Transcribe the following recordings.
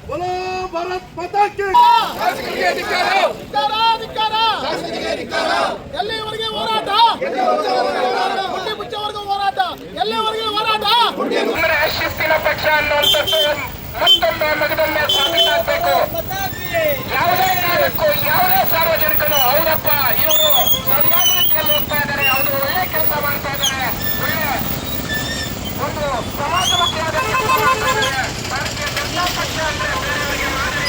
बोलो भारत माता की ಎಲ್ಲಿವರೆಗೆ ಹೋರಾಟ ಮುಚ್ಚವರೆಗೂ ಹೋರಾಟ ಎಲ್ಲಿವರೆಗೆ ಹೋರಾಟ ಶಿಸ್ತಿನ ಪಕ್ಷ ಅನ್ನುವಂಥದ್ದು ಮತ್ತೊಮ್ಮೆ ಮಗದೊಮ್ಮೆ ಸಾಬೀತಾಗಬೇಕು. ಯಾವುದೇ ಕಾರಣಕ್ಕೂ ಯಾವುದೇ ಸಾರ್ವಜನಿಕನು ಅವರಪ್ಪ ಇವರು ಸರಿಯಾದ ರೀತಿಯಲ್ಲಿ ಹೋಗ್ತಾ ಇದ್ದಾರೆ, ಅವರು ಒಳ್ಳೆ ಕೆಲಸ ಮಾಡ್ತಾ ಇದ್ದಾರೆ, ಒಳ್ಳೆ ಒಂದು ಸಮಾಜಮುಖಿಯಾದ ಕೆಲಸ ಮಾಡ್ತಾ ಇದ್ದಾರೆ. ಭಾರತೀಯ ಜನತಾ ಪಕ್ಷ ಅಂದ್ರೆ ಬೇರೆಯವರಿಗೆ ಮಾದರಿ.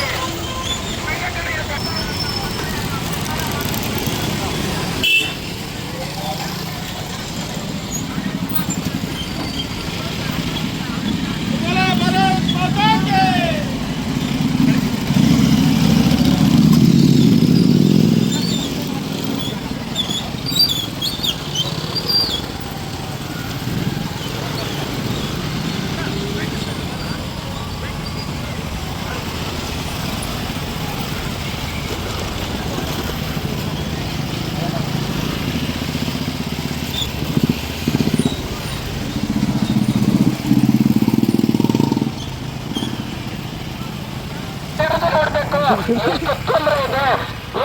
ಎಷ್ಟು ತೊಂದರೆ ಇದೆ,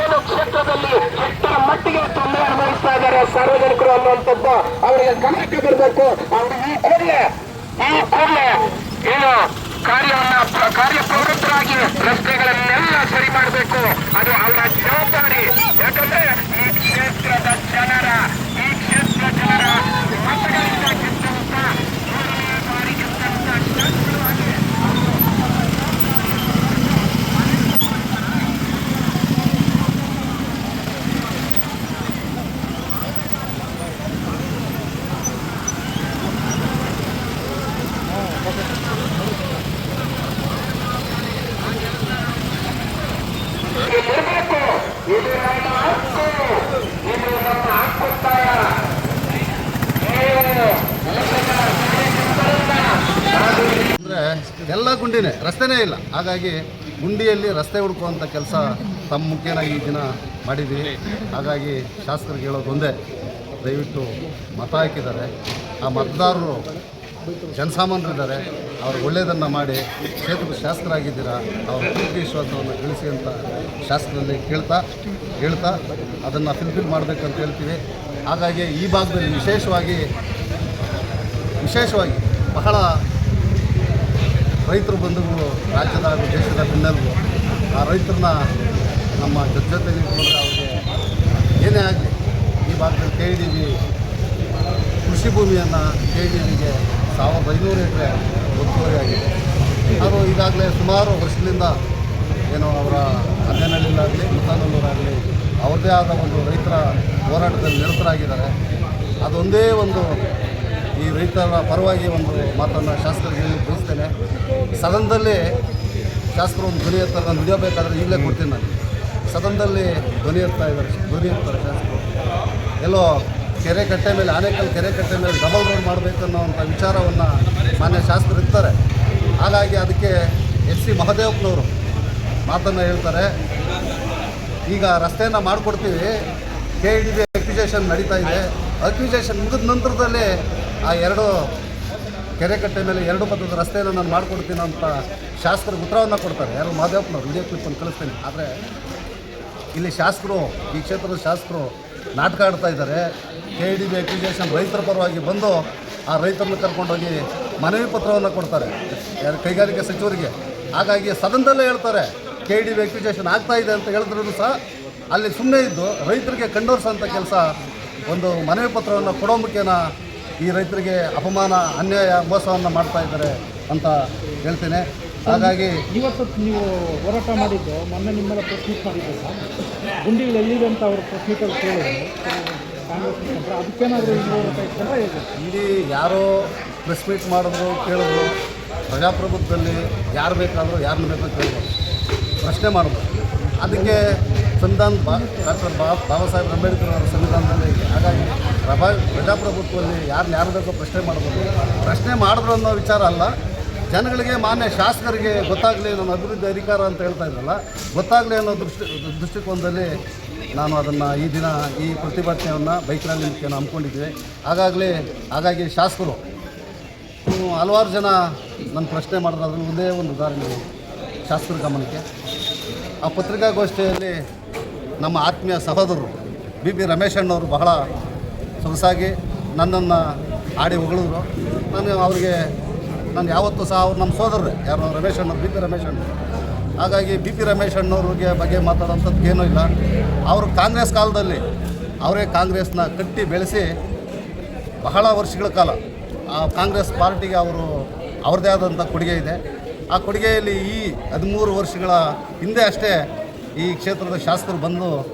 ಏನು ಕ್ಷೇತ್ರದಲ್ಲಿ ಎಷ್ಟರ ಮಟ್ಟಿಗೆ ತೊಂದರೆ ಅನುಭವಿಸ್ತಾ ಇದ್ದಾರೆ ಸಾರ್ವಜನಿಕರು ಅನ್ನುವಂಥದ್ದು ಅವರಿಗೆ ಗಮನಕ್ಕೆ ಬರಬೇಕು. ಅವರು ಈ ಕೂಡಲೇ ಏನು ಕಾರ್ಯಪ್ರವೃತ್ತರಾಗಿ ರಸ್ತೆಗಳನ್ನೆಲ್ಲ ಸರಿ ಮಾಡಬೇಕು. ಅದು ಅವರ ಜವಾಬ್ದಾರಿ. ಯಾಕಂದ್ರೆ ಈ ಕ್ಷೇತ್ರದ ಜನರ ಮತಗಳಿಂದ ಗೆದ್ದಂತ 3ನೇ ಬಾರಿ ಗೆದ್ದಂತ ಶಾಸಕರಾಗಿ ಇರಬೇಕು. ಇದು ನಮ್ಮ ಹಕ್ಕು, ಇದು ನಮ್ಮ ಹಕ್ಕೊತ್ತಾಯ. ಅಂದರೆ ಎಲ್ಲ ಗುಂಡಿನೇ, ರಸ್ತೆನೇ ಇಲ್ಲ. ಹಾಗಾಗಿ ಗುಂಡಿಯಲ್ಲಿ ರಸ್ತೆ ಹುಡುಕುವಂಥ ಕೆಲಸ ತಮ್ಮ ಮುಖೇನ ಈ ದಿನ ಮಾಡಿದ್ದೀವಿ. ಹಾಗಾಗಿ ಶಾಸಕರಿಗೆ ಹೇಳೋದು ಒಂದೇ, ದಯವಿಟ್ಟು ಮತ ಹಾಕಿದ್ದಾರೆ, ಆ ಮತದಾರರು ಜನಸಾಮಾನ್ಯರಿದ್ದಾರೆ, ಅವರು ಒಳ್ಳೆಯದನ್ನು ಮಾಡಿ ಕ್ಷೇತ್ರದ ಶಾಸಕರಾಗಿದ್ದೀರಾ, ಅವರ ಪ್ರೀತಿ ವಿಶ್ವಾಸವನ್ನು ಗಳಿಸಿ ಅಂತ ಶಾಸಕರಲ್ಲಿ ಹೇಳ್ತಾ ಅದನ್ನು ಫಿಲ್ಫಿಲ್ ಮಾಡಬೇಕಂತ ಹೇಳ್ತೀವಿ. ಹಾಗಾಗಿ ಈ ಭಾಗದಲ್ಲಿ ವಿಶೇಷವಾಗಿ ಬಹಳ ರೈತರು ಬಂಧುಗಳು ರಾಜ್ಯದ ಹಾಗೂ ದೇಶದ ಬೆನ್ನೆಲುಬು. ಆ ರೈತರನ್ನ ನಮ್ಮ ಜೊತೆ ನಿಂತ್ಕೊಂಡ್ರೆ ಅವ್ರಿಗೆ ಏನೇ ಆಗಲಿ ಈ ಭಾಗದಲ್ಲಿ KDB ಕೃಷಿ ಭೂಮಿಯನ್ನು KDBಗೆ 1500 ಎಕರೆ ಒತ್ತುವರಿ ಆಗಿದೆ. ಅದು ಈಗಾಗಲೇ ಸುಮಾರು ವರ್ಷದಿಂದ ಏನು ಅವರ ಅಜ್ಜನಹಳ್ಳಿಲಾಗಲಿ ಮುತ್ತಾನಲ್ಲೂರಾಗಲಿ ಅವ್ರದ್ದೇ ಆದ ಒಂದು ರೈತರ ಹೋರಾಟದಲ್ಲಿ ನಿರತರಾಗಿದ್ದಾರೆ. ಅದೊಂದೇ ಒಂದು ಈ ರೈತರ ಪರವಾಗಿ ಒಂದು ಮಾತನ್ನು ಶಾಸಕರಿಗೆ ಬಯಸ್ತೇನೆ. ಸದನದಲ್ಲಿ ಶಾಸಕರು ಒಂದು ಧ್ವನಿ ಎತ್ತಾರೆ, ನಾನು ನುಡಿಯಬೇಕಾದ್ರೆ ಈಗಲೇ ಕೊಡ್ತೀನಿ. ನಾನು ಸದನದಲ್ಲಿ ಧ್ವನಿ ಎತ್ತಾರೆ ಶಾಸಕರು. ಎಲ್ಲೋ ಕೆರೆ ಕಟ್ಟೆ ಮೇಲೆ, ಆನೇಕಲ್ ಕೆರೆ ಕಟ್ಟೆ ಮೇಲೆ ಡಬಲ್ ರೋಡ್ ಮಾಡಬೇಕನ್ನೋವಂಥ ವಿಚಾರವನ್ನು ಮಾನ್ಯ ಶಾಸಕರು ಇರ್ತಾರೆ. ಹಾಗಾಗಿ ಅದಕ್ಕೆ SC ಮಹದೇವಪ್ಪನವರು ಮಾತನ್ನು ಹೇಳ್ತಾರೆ, ಈಗ ರಸ್ತೆಯನ್ನು ಮಾಡಿಕೊಡ್ತೀವಿ, KDB ಅಕ್ವಿಜೇಷನ್ ನಡೀತಾ ಇದೆ, ಅಕ್ವಿಜೇಷನ್ ಮುಗಿದ ನಂತರದಲ್ಲಿ ಆ 2 ಕೆರೆ ಕಟ್ಟೆ ಮೇಲೆ 2 ಪಥದ ರಸ್ತೆಯನ್ನು ನಾನು ಮಾಡಿಕೊಡ್ತೀನಿ ಅಂತ ಶಾಸಕರಿಗೆ ಉತ್ತರವನ್ನು ಕೊಡ್ತಾರೆ. ಯಾರು ಮಹದೇವಪ್ಪನವರು, ವಿಡಿಯೋ ಕ್ಲಿಪ್ಪನ್ನು ಕಳಿಸ್ತೀನಿ. ಆದರೆ ಇಲ್ಲಿ ಶಾಸಕರು, ಈ ಕ್ಷೇತ್ರದ ಶಾಸಕರು ನಾಟಕ ಆಡ್ತಾ ಇದ್ದಾರೆ. KDB ಅಕ್ವಿಜೇಷನ್ ರೈತರ ಪರವಾಗಿ ಬಂದು ಆ ರೈತರನ್ನು ಕರ್ಕೊಂಡೋಗಿ ಮನವಿ ಪತ್ರವನ್ನು ಕೊಡ್ತಾರೆ ಯಾರು ಕೈಗಾರಿಕೆ ಸಚಿವರಿಗೆ. ಹಾಗಾಗಿ ಸದನದಲ್ಲೇ ಹೇಳ್ತಾರೆ KDB ಅಕ್ವಿಜೇಷನ್ ಆಗ್ತಾ ಇದೆ ಅಂತ ಹೇಳಿದ್ರೂ ಸಹ ಅಲ್ಲಿ ಸುಮ್ಮನೆ ಇದ್ದು ರೈತರಿಗೆ ಕಂಡೋರ್ಸೋಂಥ ಕೆಲಸ, ಒಂದು ಮನವಿ ಪತ್ರವನ್ನು ಕೊಡೋ ಮುಖೇನ ಈ ರೈತರಿಗೆ ಅಪಮಾನ, ಅನ್ಯಾಯ, ಮೋಸವನ್ನು ಮಾಡ್ತಾ ಇದ್ದಾರೆ ಅಂತ ಹೇಳ್ತೇನೆ. ಹಾಗಾಗಿ ಇವತ್ತು ನೀವು ಹೋರಾಟ ಮಾಡಿದ್ದು ಮೊನ್ನೆ ನಿಮ್ಮೆಲ್ಲ ಪ್ರೆಸ್ ಮೀಟ್ ಮಾಡಿದ್ದು ಸರ್, ಗುಂಡಿಗಳು ಎಲ್ಲಿದೆ ಅಂತ ಅವರು ಪ್ರೆಸ್ ಮೀಟಲ್ಲಿ ಕೇಳಿದ್ರು ಕಾಂಗ್ರೆಸ್ ಮುಖಂಡರು, ಅದಕ್ಕೇನಾದರೂ ಹೋರಾಟ ಇಟ್ಕೊಂಡ್ರೆ ಹೇಗೆ? ಇಲ್ಲಿ ಯಾರೋ ಪ್ರೆಸ್ ಮೀಟ್ ಮಾಡಿದ್ರು, ಕೇಳಿದ್ರು. ಪ್ರಜಾಪ್ರಭುತ್ವದಲ್ಲಿ ಯಾರು ಬೇಕಾದರೂ ಯಾರನ್ನ ಬೇಕಾದ್ರೂ ಕೇಳ್ಬೋದು, ಪ್ರಶ್ನೆ ಮಾಡ್ಬೋದು. ಅದಕ್ಕೆ ಸಂವಿಧಾನ ಡಾಕ್ಟರ್ ಬಾಬಾ ಸಾಹೇಬ್ ಅಂಬೇಡ್ಕರ್ ಅವರ ಸಂವಿಧಾನದಲ್ಲಿ ಇದೆ. ಹಾಗಾಗಿ ಪ್ರಜಾಪ್ರಭುತ್ವದಲ್ಲಿ ಯಾರು ಬೇಕೋ ಪ್ರಶ್ನೆ ಮಾಡ್ಬೋದು. ಪ್ರಶ್ನೆ ಮಾಡಿದ್ರು ಅನ್ನೋ ವಿಚಾರ ಅಲ್ಲ, ಜನಗಳಿಗೆ ಮಾನ್ಯ ಶಾಸಕರಿಗೆ ಗೊತ್ತಾಗಲಿ ನನ್ನ ಅಭಿವೃದ್ಧಿ ಅಧಿಕಾರ ಅಂತ ಹೇಳ್ತಾ ಇದ್ರಲ್ಲ, ಗೊತ್ತಾಗಲಿ ಅನ್ನೋ ದೃಷ್ಟಿಕೋನದಲ್ಲಿ ನಾನು ಅದನ್ನು ಈ ದಿನ ಈ ಪ್ರತಿಭಟನೆಯನ್ನು ಬೈಕ್ ರ್ಯಾಲಿ ಮುಖ್ಯನ ಹಮ್ಮಿಕೊಂಡಿದ್ವಿ. ಹಾಗಾಗಿ ಶಾಸಕರು ಹಲವಾರು ಜನ ನನ್ನ ಪ್ರಶ್ನೆ ಮಾಡಿದ್ರು. ಅದರಲ್ಲಿ ಒಂದೇ ಒಂದು ಉದಾಹರಣೆ ಶಾಸಕರ ಗಮನಕ್ಕೆ. ಆ ಪತ್ರಿಕಾಗೋಷ್ಠಿಯಲ್ಲಿ ನಮ್ಮ ಆತ್ಮೀಯ ಸಹೋದರರು ಬಿ ಪಿ ರಮೇಶ್ ಅಣ್ಣವರು ಬಹಳ ಸೊಗಸಾಗಿ ನನ್ನನ್ನು ಆಡಿ ಹೊಗಳಿದ್ರು. ನಾನು ಯಾವತ್ತೂ ಸಹ ಅವ್ರು ನಮ್ಮ ಸೋದರರೇ, ಯಾರು ರಮೇಶ್ ಅಣ್ಣವ್ರು, ಬಿ ಪಿ ರಮೇಶ್ ಅಣ್ಣವರು. ಹಾಗಾಗಿ ಬಿ ಪಿ ರಮೇಶ್ ಅಣ್ಣವ್ರಿಗೆ ಬಗ್ಗೆ ಮಾತಾಡೋಂಥದ್ದು ಏನೂ ಇಲ್ಲ. ಅವರು ಕಾಂಗ್ರೆಸ್ ಕಾಲದಲ್ಲಿ ಅವರೇ ಕಾಂಗ್ರೆಸ್ನ ಕಟ್ಟಿ ಬೆಳೆಸಿ ಬಹಳ ವರ್ಷಗಳ ಕಾಲ ಆ ಕಾಂಗ್ರೆಸ್ ಪಾರ್ಟಿಗೆ ಅವ್ರದ್ದೇ ಆದಂಥ ಕೊಡುಗೆ ಇದೆ. ಆ ಕೊಡುಗೆಯಲ್ಲಿ ಈ 13 ವರ್ಷಗಳ ಹಿಂದೆ ಅಷ್ಟೇ ಈ ಕ್ಷೇತ್ರದ ಶಾಸಕರು ಬಂದು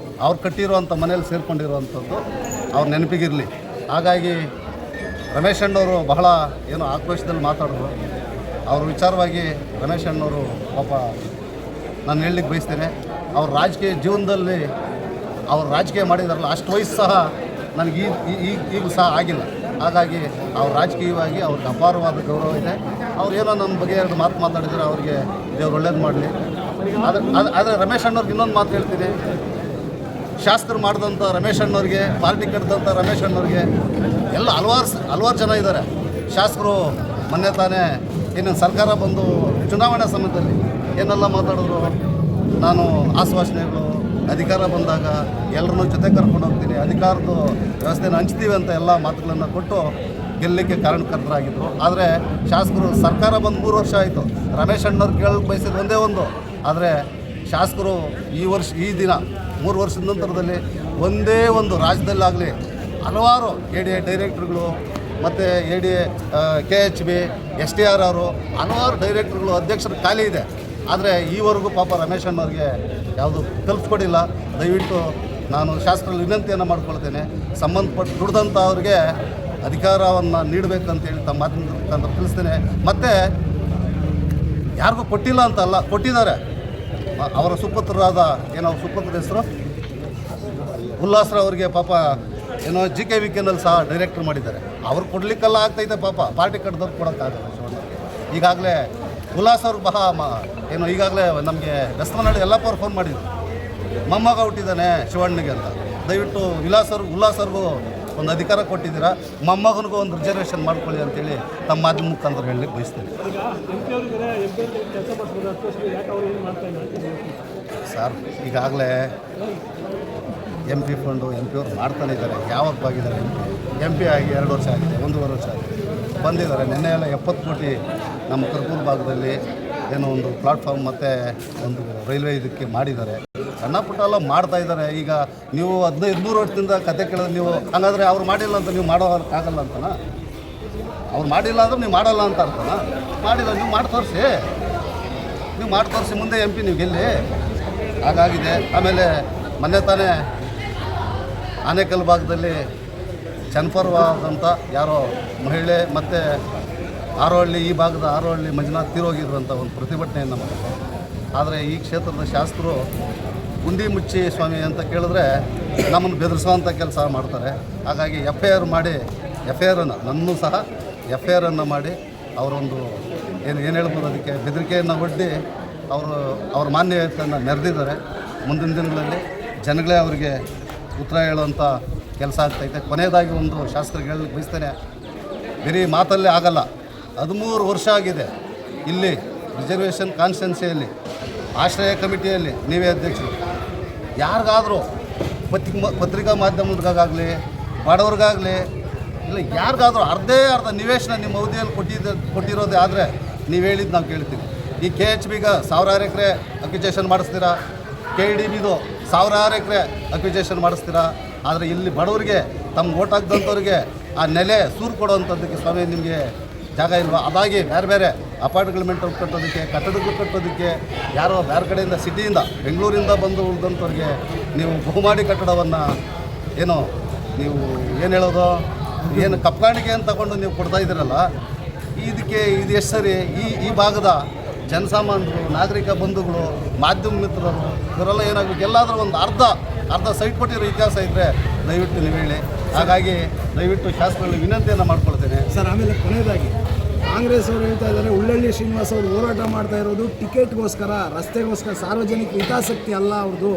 ಅವ್ರು ಕಟ್ಟಿರುವಂಥ ಮನೇಲಿ ಸೇರಿಕೊಂಡಿರುವಂಥದ್ದು ಅವ್ರ ನೆನಪಿಗಿರಲಿ. ಹಾಗಾಗಿ ರಮೇಶ್ ಅಣ್ಣವರು ಬಹಳ ಏನೋ ಆಕ್ರೋಶದಲ್ಲಿ ಮಾತಾಡಿದ್ರು. ಅವ್ರ ವಿಚಾರವಾಗಿ ರಮೇಶ್ ಅಣ್ಣವರು ಪಾಪ ನಾನು ಹೇಳಲಿಕ್ಕೆ ಬಯಸ್ತೇನೆ, ಅವ್ರ ರಾಜಕೀಯ ಜೀವನದಲ್ಲಿ ಅವ್ರು ರಾಜಕೀಯ ಮಾಡಿದಾರಲ್ಲ ಅಷ್ಟು ವಯಸ್ಸು ಸಹ ನನಗೆ ಈಗ ಸಹ ಆಗಿಲ್ಲ. ಹಾಗಾಗಿ ಅವ್ರು ರಾಜಕೀಯವಾಗಿ ಅವ್ರಿಗೆ ಅಪಾರವಾದ ಗೌರವ ಇದೆ. ಅವ್ರು ಏನೋ ನನ್ನ ಬಗ್ಗೆ 2 ಮಾತು ಮಾತಾಡಿದರೆ ಅವ್ರಿಗೆ ದೇವ್ರು ಒಳ್ಳೇದು ಮಾಡಲಿ. ಆದರೆ ರಮೇಶ್ ಅಣ್ಣವ್ರಿಗೆ ಇನ್ನೊಂದು ಮಾತು ಹೇಳ್ತೀನಿ. ಶಾಸಕರು ಮಾಡಿದಂಥ ರಮೇಶ್ ಅಣ್ಣವ್ರಿಗೆ, ಪಾರ್ಟಿ ಕಟ್ಟಿದಂಥ ರಮೇಶ್ ಅಣ್ಣವ್ರಿಗೆ ಎಲ್ಲ ಹಲವಾರು ಜನ ಇದ್ದಾರೆ. ಶಾಸಕರು ಮೊನ್ನೆ ತಾನೇ ಇನ್ನೊಂದು ಸರ್ಕಾರ ಬಂದು ಚುನಾವಣೆ ಸಮಯದಲ್ಲಿ ಏನೆಲ್ಲ ಮಾತಾಡಿದ್ರು. ನಾನು ಆಶ್ವಾಸನೆಗಳು, ಅಧಿಕಾರ ಬಂದಾಗ ಎಲ್ಲರನ್ನೂ ಜೊತೆ ಕರ್ಕೊಂಡು ಹೋಗ್ತೀನಿ, ಅಧಿಕಾರದ ವ್ಯವಸ್ಥೆನ ಹಂಚ್ತೀವಿ ಅಂತ ಎಲ್ಲ ಮಾತುಗಳನ್ನು ಕೊಟ್ಟು ಗೆಲ್ಲಲಿಕ್ಕೆ ಕಾರಣಕರ್ತರಾಗಿದ್ದರು. ಆದರೆ ಶಾಸಕರು ಸರ್ಕಾರ ಬಂದು 3 ವರ್ಷ ಆಯಿತು. ರಮೇಶ್ ಅಣ್ಣವ್ರು ಕೇಳಕ್ಕೆ ಬಯಸಿದ್ದು ಒಂದೇ ಒಂದು. ಆದರೆ ಶಾಸಕರು ಈ ದಿನ 3 ವರ್ಷದ ನಂತರದಲ್ಲಿ ಒಂದೇ ಒಂದು ರಾಜ್ಯದಲ್ಲಾಗಲಿ ಹಲವಾರು ADA ಡೈರೆಕ್ಟ್ರುಗಳು ಮತ್ತು ADA KHB STR ಅವರು ಹಲವಾರು ಡೈರೆಕ್ಟ್ರುಗಳು ಅಧ್ಯಕ್ಷರು ಖಾಲಿ ಇದೆ. ಆದರೆ ಈವರೆಗೂ ಪಾಪ ರಮೇಶ್ ಅಣ್ಣವ್ರಿಗೆ ಯಾವುದು ಕಲ್ಪಿಸ್ಕೊಡಿಲ್ಲ. ದಯವಿಟ್ಟು ನಾನು ಶಾಸಕರಲ್ಲಿ ವಿನಂತಿಯನ್ನು ಮಾಡ್ಕೊಳ್ತೇನೆ, ಸಂಬಂಧಪಟ್ಟು ದುಡ್ದಂಥ ಅವ್ರಿಗೆ ಅಧಿಕಾರವನ್ನು ನೀಡಬೇಕಂತೇಳಿ ತಮ್ಮ ಮಾತಿನ ಮುಖಾಂತರ ತಿಳಿಸ್ತೇನೆ. ಮತ್ತು ಯಾರಿಗೂ ಕೊಟ್ಟಿಲ್ಲ ಅಂತಲ್ಲ, ಕೊಟ್ಟಿದ್ದಾರೆ. ಅವರ ಸುಪುತ್ರರಾದ ಸುಪುತ್ರ ಹೆಸರು ಉಲ್ಲಾಸರಾವ್ ಅವರಿಗೆ ಪಾಪ GKVKನಲ್ಲಿ ಸಹ ಡೈರೆಕ್ಟರ್ ಮಾಡಿದ್ದಾರೆ. ಅವ್ರು ಕೊಡಲಿಕ್ಕೆಲ್ಲ ಆಗ್ತೈತೆ, ಪಾಪ ಪಾರ್ಟಿ ಕಟ್ಟಿದವ್ರು ಕೊಡೋಕ್ಕಾಗಲ್ಲ. ಈಗಾಗಲೇ ಉಲ್ಲಾಸ್ ಅವ್ರು ಈಗಾಗಲೇ ನಮಗೆ ಬೆಸ್ತಮನಹಳ್ಳಿ ಯಲ್ಲಪ್ಪ ಅವ್ರು ಫೋನ್ ಮಾಡಿದ್ರು, ಮೊಮ್ಮಗ ಹುಟ್ಟಿದ್ದಾನೆ ಶಿವಣ್ಣಗೆ ಅಂತ. ದಯವಿಟ್ಟು ಉಲ್ಲಾಸ್ ಅವ್ರಿಗೂ ಒಂದು ಅಧಿಕಾರ ಕೊಟ್ಟಿದ್ದೀರಾ, ಮೊಮ್ಮಗನಿಗೂ ಒಂದು ರಿಸರ್ವೇಷನ್ ಮಾಡ್ಕೊಳ್ಳಿ ಅಂತೇಳಿ ತಮ್ಮ ಮಾಧ್ಯಮ ಮುಖಾಂತರ ಹೇಳಲಿಕ್ಕೆ ಬಯಸ್ತೇನೆ. ಸರ್, ಈಗಾಗಲೇ MP ಫಂಡು MP ಅವ್ರು ಮಾಡ್ತಾನೆ ಇದ್ದಾರೆ. ಯಾವತ್ತು ಆಗಿದ್ದಾರೆ MP ಆಗಿ 2 ವರ್ಷ ಆಗಿದೆ, 1.5 ವರ್ಷ ಆಗಿದೆ, ಬಂದಿದ್ದಾರೆ. ನಿನ್ನೆ ಎಲ್ಲ 70 ಕೋಟಿ ನಮ್ಮ ಕರ್ಕೂರು ಭಾಗದಲ್ಲಿ ಒಂದು ಪ್ಲಾಟ್ಫಾರ್ಮ್ ಮತ್ತು ಒಂದು ರೈಲ್ವೆ ಇದಕ್ಕೆ ಮಾಡಿದ್ದಾರೆ. ಸಣ್ಣ ಪುಟ್ಟ ಎಲ್ಲ ಮಾಡ್ತಾಯಿದ್ದಾರೆ. ಈಗ ನೀವು 15-100 ವರ್ಷದಿಂದ ಕತೆ ಕೇಳಿದ್ರೆ ನೀವು ಹಾಗಾದರೆ ಅವ್ರು ಮಾಡಿಲ್ಲ ಅಂತ ನೀವು ಮಾಡೋಕ್ಕಾಗಲ್ಲ ಅಂತನಾ? ಅವ್ರು ಮಾಡಿಲ್ಲ ಅಂದ್ರೆ ನೀವು ಮಾಡಲ್ಲ ಅಂತ ಅರ್ಥನಾ? ಮಾಡಿಲ್ಲ, ನೀವು ಮಾಡಿ ತೋರಿಸಿ ಮುಂದೆ MP ನೀವು ಗೆಲ್ಲಿ. ಹಾಗಾಗಿದೆ. ಆಮೇಲೆ ಮೊನ್ನೆ ತಾನೇ ಆನೇಕಲ್ ಭಾಗದಲ್ಲಿ ಚನ್ನಪರ್ವಾದಂಥ ಯಾರೋ ಮಹಿಳೆ ಮತ್ತು ಆರೋಹಳ್ಳಿ, ಈ ಭಾಗದ ಆರೋಹಳ್ಳಿ ಮಂಜುನಾಥ್ ತೀರೋಗಿರುವಂಥ ಒಂದು ಪ್ರತಿಭಟನೆಯನ್ನು ಮಾಡಿದ್ರು. ಆದರೆ ಈ ಕ್ಷೇತ್ರದ ಶಾಸಕರು ಗುಂಡಿ ಮುಚ್ಚಿ ಸ್ವಾಮಿ ಅಂತ ಕೇಳಿದ್ರೆ ನಮ್ಮನ್ನು ಬೆದರಿಸುವಂಥ ಕೆಲಸ ಮಾಡ್ತಾರೆ. ಹಾಗಾಗಿ FIR ಮಾಡಿ ನನ್ನೂ ಸಹ FIR ಮಾಡಿ ಅವರೊಂದು ಏನು ಹೇಳ್ಬೋದು ಅದಕ್ಕೆ ಬೆದರಿಕೆಯನ್ನು ಒಡ್ಡಿ ಅವ್ರ ಮಾನ್ಯತೆಯನ್ನು ಮೆರೆದಿದ್ದಾರೆ. ಮುಂದಿನ ದಿನಗಳಲ್ಲಿ ಜನಗಳೇ ಅವರಿಗೆ ಉತ್ತರ ಹೇಳುವಂಥ ಕೆಲಸ ಆಗ್ತೈತೆ. ಕೊನೆಯದಾಗಿ ಒಂದು ಶಾಸಕರಿಗೆ ಹೇಳಲಿಕ್ಕೆ ಬಯಸ್ತೇನೆ, ಬರೀ ಮಾತಲ್ಲೇ ಆಗಲ್ಲ. 13 ವರ್ಷ ಆಗಿದೆ ಇಲ್ಲಿ ರಿಸರ್ವೇಷನ್ ಕಾನ್ಸ್ಟಿಟ್ಯೂನ್ಸಿಯಲ್ಲಿ, ಆಶ್ರಯ ಕಮಿಟಿಯಲ್ಲಿ ನೀವೇ ಅಧ್ಯಕ್ಷರು. ಯಾರಿಗಾದರೂ ಪತ್ರಿಕಾ ಮಾಧ್ಯಮಗಳಿಗಾಗಲಿ, ಬಡವ್ರಿಗಾಗಲಿ, ಇಲ್ಲ ಯಾರಿಗಾದರೂ ಅರ್ಧ ನಿವೇಶನ ನಿಮ್ಮ ಅವಧಿಯಲ್ಲಿ ಕೊಟ್ಟಿರೋದೇ ಆದರೆ ನೀವು ಹೇಳಿದ್ದು ನಾವು ಕೇಳ್ತೀವಿ. ಈ KHBಗೆ 1000 ಎಕರೆ ಅಕ್ವಿಜೇಷನ್ ಮಾಡಿಸ್ತೀರಾ, KDBದು 1000 ಎಕರೆ ಅಕ್ವಿಜೇಷನ್ ಮಾಡಿಸ್ತೀರಾ. ಆದರೆ ಇಲ್ಲಿ ಬಡವರಿಗೆ ತಮ್ಮ ಓಟ್ ಹಾಕಿದಂಥವ್ರಿಗೆ ಆ ನೆಲೆ ಸೂರು ಕೊಡೋವಂಥದ್ದಕ್ಕೆ ಸ್ವಾಮಿ ನಿಮಗೆ ಜಾಗ ಇಲ್ವಾ? ಅದಾಗಿ ಬೇರೆ ಅಪಾರ್ಟ್ಮೆಂಟ್ ಕಟ್ಟೋದಕ್ಕೆ, ಕಟ್ಟಡಗಳು ಕಟ್ಟೋದಕ್ಕೆ ಯಾರೋ ಬೇರೆ ಕಡೆಯಿಂದ ಸಿಟಿಯಿಂದ ಬೆಂಗಳೂರಿಂದ ಬಂದು ಉಳಿದಂಥವ್ರಿಗೆ ನೀವು ಬಹುಮಾಡಿ ಕಟ್ಟಡವನ್ನು ನೀವು ಏನು ಹೇಳೋದು, ಏನು ಕಪ್ಕಾಣಿಕೆ ಅಂತ ತಗೊಂಡು ನೀವು ಕೊಡ್ತಾ ಇದ್ದೀರಲ್ಲ, ಇದು ಎಷ್ಟು ಸರಿ? ಈ ಭಾಗದ ಜನಸಾಮಾನ್ಯರು, ನಾಗರಿಕ ಬಂಧುಗಳು, ಮಾಧ್ಯಮ ಮಿತ್ರರು ಇವರೆಲ್ಲ ಏನಾಗಬೇಕು, ಎಲ್ಲಾದರೂ ಒಂದು ಅರ್ಧ ಸೈಟ್ ಕೊಟ್ಟಿರೋ ಇತಿಹಾಸ ಇದ್ದರೆ ದಯವಿಟ್ಟು ನೀವು ಹೇಳಿ. ಹಾಗಾಗಿ ದಯವಿಟ್ಟು ಶಾಸಕರಲ್ಲಿ ವಿನಂತಿಯನ್ನು ಮಾಡ್ಕೊಳ್ತೇನೆ. ಸರ್, ಆಮೇಲೆ ಕೊನೆಯದಾಗಿ ಕಾಂಗ್ರೆಸ್ ಅವರು ಹೇಳ್ತಾ ಇದ್ದಾರೆ ಉಳ್ಳಳ್ಳಿ ಶ್ರೀನಿವಾಸ್ ಅವರು ಹೋರಾಟ ಮಾಡ್ತಾ ಇರೋದು ಟಿಕೆಟ್ಗೋಸ್ಕರ, ರಸ್ತೆಗೋಸ್ಕರ, ಸಾರ್ವಜನಿಕ ಹಿತಾಸಕ್ತಿ ಅಲ್ಲ ಅವ್ರದ್ದು.